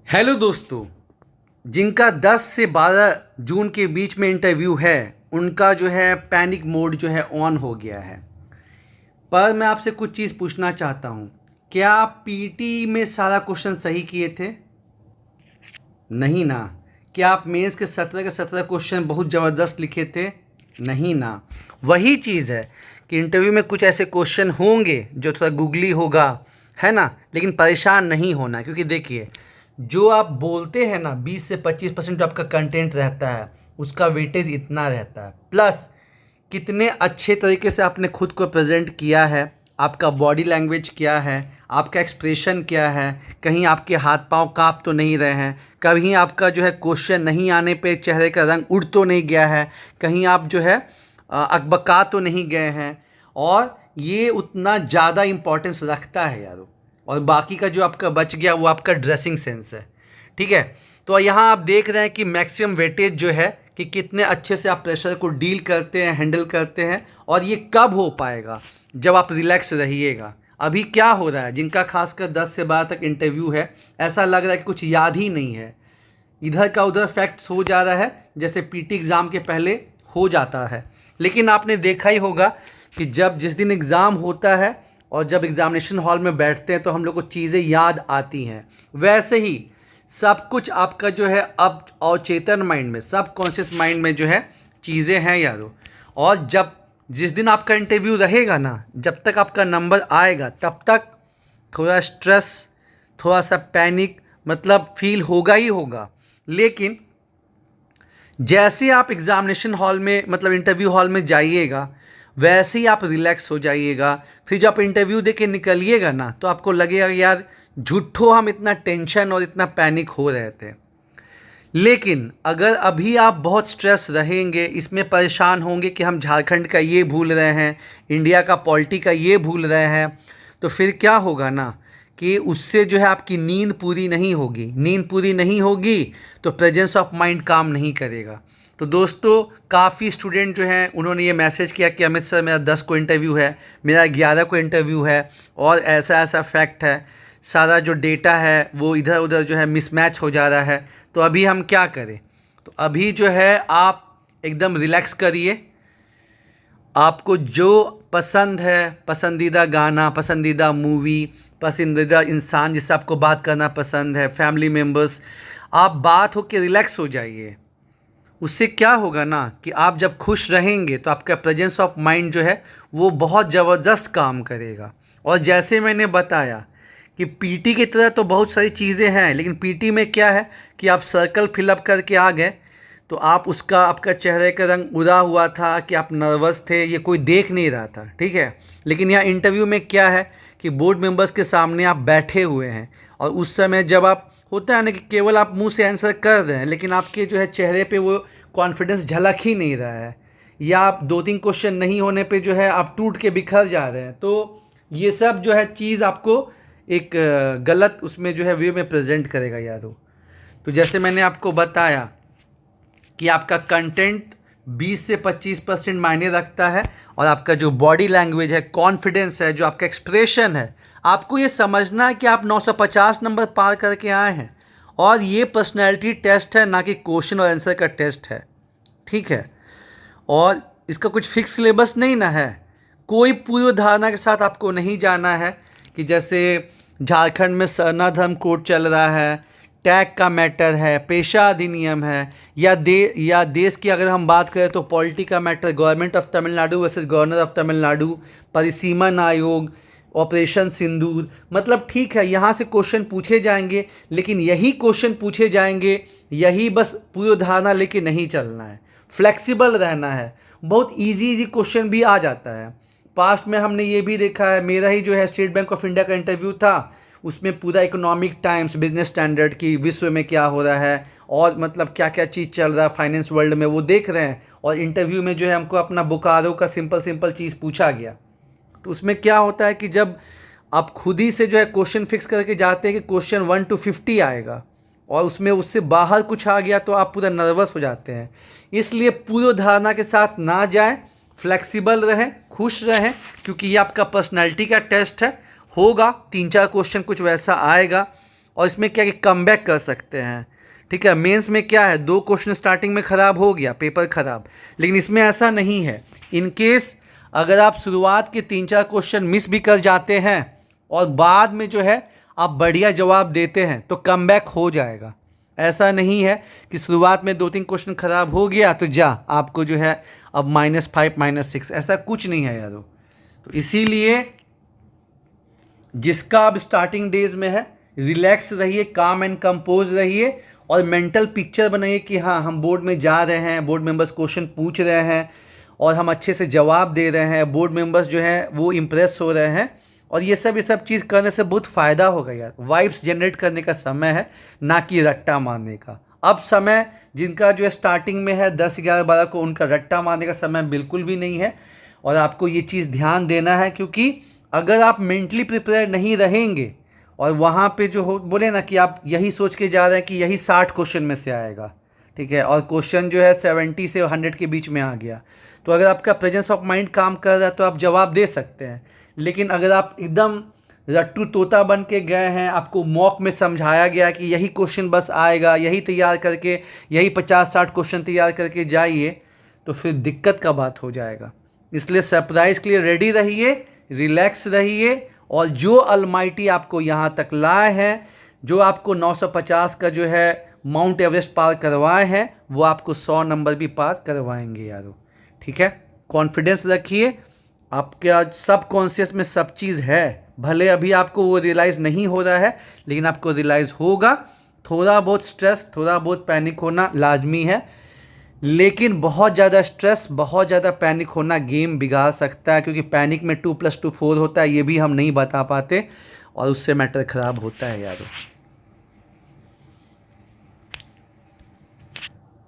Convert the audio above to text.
Hello दोस्तों। जिनका 10 से 12 जून के बीच में इंटरव्यू है उनका जो है पैनिक मोड जो है ऑन हो गया है। पर मैं आपसे कुछ चीज़ पूछना चाहता हूँ। क्या आप पीटी में सारा क्वेश्चन सही किए थे? नहीं ना। क्या आप मेंस के 17 के 17 क्वेश्चन बहुत ज़बरदस्त लिखे थे? नहीं ना। वही चीज़ है कि इंटरव्यू में कुछ ऐसे क्वेश्चन होंगे जो थोड़ा गूगली होगा, है ना। लेकिन परेशान नहीं होना, क्योंकि देखिए जो आप बोलते हैं ना 20 से 25% जो आपका कंटेंट रहता है उसका वेटेज इतना रहता है। प्लस कितने अच्छे तरीके से आपने खुद को प्रेजेंट किया है, आपका बॉडी लैंग्वेज क्या है, आपका एक्सप्रेशन क्या है, कहीं आपके हाथ पांव काँप तो नहीं रहे हैं, कहीं आपका जो है क्वेश्चन नहीं आने पे चेहरे का रंग उड़ तो नहीं गया है, कहीं आप जो है अकबका तो नहीं गए हैं। और ये उतना ज़्यादा इम्पोर्टेंस रखता है यारो। और बाकी का जो आपका बच गया वो आपका ड्रेसिंग सेंस है। ठीक है। तो यहाँ आप देख रहे हैं कि मैक्सिमम वेटेज जो है कि कितने अच्छे से आप प्रेशर को डील करते हैं, हैंडल करते हैं। और ये कब हो पाएगा? जब आप रिलैक्स रहिएगा। अभी क्या हो रहा है, जिनका खासकर 10 से 12 तक इंटरव्यू है, ऐसा लग रहा है कि कुछ याद ही नहीं है, इधर का उधर फैक्ट्स हो जा रहा है, जैसे पीटी एग्ज़ाम के पहले हो जाता है। लेकिन आपने देखा ही होगा कि जब जिस दिन एग्ज़ाम होता है और जब एग्ज़ामिनेशन हॉल में बैठते हैं तो हम लोग को चीज़ें याद आती हैं। वैसे ही सब कुछ आपका जो है अब अवचेतन माइंड में, सब कॉन्शियस माइंड में जो है चीज़ें हैं यारो। और जब जिस दिन आपका इंटरव्यू रहेगा ना, जब तक आपका नंबर आएगा तब तक थोड़ा स्ट्रेस, थोड़ा सा पैनिक मतलब फील होगा ही होगा। लेकिन जैसे आप एग्ज़ामिनेशन हॉल में मतलब इंटरव्यू हॉल में जाइएगा वैसे ही आप रिलैक्स हो जाइएगा। फिर जब आप इंटरव्यू दे के निकलिएगा ना तो आपको लगेगा कि यार झूठो हम इतना टेंशन और इतना पैनिक हो रहे थे। लेकिन अगर अभी आप बहुत स्ट्रेस रहेंगे, इसमें परेशान होंगे कि हम झारखंड का ये भूल रहे हैं, इंडिया का पॉलिटी का ये भूल रहे हैं, तो फिर क्या होगा ना कि उससे जो है आपकी नींद पूरी नहीं होगी। नींद पूरी नहीं होगी तो प्रेजेंस ऑफ माइंड काम नहीं करेगा। तो दोस्तों काफ़ी स्टूडेंट जो हैं उन्होंने ये मैसेज किया कि अमित सर मेरा 10 को इंटरव्यू है, मेरा 11 को इंटरव्यू है और ऐसा ऐसा फैक्ट है, सारा जो डेटा है वो इधर उधर जो है मिसमैच हो जा रहा है। तो अभी हम क्या करें? तो अभी जो है आप एकदम रिलैक्स करिए। आपको जो पसंद है, पसंदीदा गाना, पसंदीदा मूवी, पसंदीदा इंसान जिससे आपको बात करना पसंद है, फैमिली मेम्बर्स, आप बात हो के रिलैक्स हो जाइए। उससे क्या होगा ना कि आप जब खुश रहेंगे तो आपका प्रेजेंस ऑफ माइंड जो है वो बहुत ज़बरदस्त काम करेगा। और जैसे मैंने बताया कि पीटी की तरह तो बहुत सारी चीज़ें हैं, लेकिन पीटी में क्या है कि आप सर्कल फिलअप करके आ गए तो आप उसका आपका चेहरे का रंग उड़ा हुआ था कि आप नर्वस थे, ये कोई देख नहीं रहा था। ठीक है। लेकिन यहाँ इंटरव्यू में क्या है कि बोर्ड मेंबर्स के सामने आप बैठे हुए हैं और उस समय जब आप होता है ना कि केवल आप मुंह से आंसर कर रहे हैं लेकिन आपके जो है चेहरे पे वो कॉन्फिडेंस झलक ही नहीं रहा है, या आप 2-3 क्वेश्चन नहीं होने पे जो है आप टूट के बिखर जा रहे हैं। तो ये सब जो है चीज़ आपको एक गलत उसमें जो है वे में प्रेजेंट करेगा यारो। तो जैसे मैंने आपको बताया कि आपका कंटेंट 20 से 25% मायने रखता है और आपका जो बॉडी लैंग्वेज है, कॉन्फिडेंस है, जो आपका एक्सप्रेशन है, आपको ये समझना है कि आप 950 नंबर पार करके आए हैं और ये पर्सनैलिटी टेस्ट है, ना कि क्वेश्चन और आंसर का टेस्ट है। ठीक है। और इसका कुछ फिक्स सिलेबस नहीं ना है, कोई पूर्व धारणा के साथ आपको नहीं जाना है कि जैसे झारखंड में सरना धर्म कोड चल रहा है, टैग का मैटर है, पेशा अधिनियम है, या देश की अगर हम बात करें तो पॉलिटी का matter, government of Tamil Nadu versus governor of Tamil Nadu, परिसीमन आयोग, ऑपरेशन सिंदूर। मतलब ठीक है यहाँ से क्वेश्चन पूछे जाएंगे, लेकिन यही क्वेश्चन पूछे जाएंगे, यही बस पूर्व धारणा लेके नहीं चलना है, फ्लेक्सिबल रहना है। बहुत इजी क्वेश्चन भी आ जाता है। पास्ट में हमने ये भी देखा है, मेरा ही जो है स्टेट बैंक ऑफ इंडिया का इंटरव्यू था, उसमें पूरा इकोनॉमिक टाइम्स, बिजनेस स्टैंडर्ड की विश्व में क्या हो रहा है और मतलब क्या क्या चीज़ चल रहा है फाइनेंस वर्ल्ड में वो देख रहे हैं। और इंटरव्यू में जो है हमको अपना बोकारो का सिंपल चीज़ पूछा गया। तो उसमें क्या होता है कि जब आप खुद ही से जो है क्वेश्चन फिक्स करके जाते हैं कि क्वेश्चन 1 to 50 आएगा और उसमें उससे बाहर कुछ आ गया तो आप पूरा नर्वस हो जाते हैं। इसलिए पूर्व धारणा के साथ ना जाएं, फ्लेक्सिबल रहें, खुश रहें, क्योंकि ये आपका पर्सनैलिटी का टेस्ट है। होगा 3-4 क्वेश्चन कुछ वैसा आएगा और इसमें क्या कि कमबैक कर सकते हैं। ठीक है, मेंस में क्या है, 2 क्वेश्चन स्टार्टिंग में ख़राब हो गया, पेपर ख़राब, लेकिन इसमें ऐसा नहीं है। इन केस अगर आप शुरुआत के 3-4 क्वेश्चन मिस भी कर जाते हैं और बाद में जो है आप बढ़िया जवाब देते हैं तो कमबैक हो जाएगा। ऐसा नहीं है कि शुरुआत में 2-3 क्वेश्चन ख़राब हो गया तो आपको जो है अब -5 -6, ऐसा कुछ नहीं है यारो। तो इसीलिए जिसका अब स्टार्टिंग डेज में है, रिलैक्स रहिए, काम एंड कंपोज रहिए और मेंटल पिक्चर बनाइए कि हाँ हम बोर्ड में जा रहे हैं, बोर्ड मेंबर्स क्वेश्चन पूछ रहे हैं और हम अच्छे से जवाब दे रहे हैं, बोर्ड मेंबर्स जो हैं वो इम्प्रेस हो रहे हैं। और ये सब चीज़ करने से बहुत फ़ायदा होगा यार। वाइब्स जनरेट करने का समय है, ना कि रट्टा मारने का। अब समय जिनका जो है स्टार्टिंग में है 10, 11, 12 को, उनका रट्टा मारने का समय बिल्कुल भी नहीं है। और आपको ये चीज़ ध्यान देना है, क्योंकि अगर आप मेंटली प्रिपेयर नहीं रहेंगे और वहाँ पे जो हो बोले ना कि आप यही सोच के जा रहे हैं कि यही 60 क्वेश्चन में से आएगा, ठीक है, और क्वेश्चन जो है 70 से 100 के बीच में आ गया, तो अगर आपका प्रेजेंस ऑफ माइंड काम कर रहा है तो आप जवाब दे सकते हैं। लेकिन अगर आप एकदम रट्टू तोता बन के गए हैं, आपको मॉक में समझाया गया कि यही क्वेश्चन बस आएगा, यही तैयार करके, यही 50-60 क्वेश्चन तैयार करके जाइए, तो फिर दिक्कत का बात हो जाएगा। इसलिए सरप्राइज़ के लिए रेडी रहिए, रिलैक्स रहिए, और जो अलमाइटी आपको यहाँ तक लाए हैं, जो आपको 950 का जो है माउंट एवरेस्ट पार करवाए हैं, वो आपको 100 नंबर भी पार करवाएंगे यारो। ठीक है, कॉन्फिडेंस रखिए, आपका सब कॉन्शियस में सब चीज़ है। भले अभी आपको वो रियलाइज़ नहीं हो रहा है, लेकिन आपको रियलाइज़ होगा। थोड़ा बहुत स्ट्रेस, थोड़ा बहुत पैनिक होना लाजमी है, लेकिन बहुत ज़्यादा स्ट्रेस, बहुत ज़्यादा पैनिक होना गेम बिगाड़ सकता है, क्योंकि पैनिक में 2 + 2 4 होता है, ये भी हम नहीं बता पाते और उससे मैटर ख़राब होता है यार।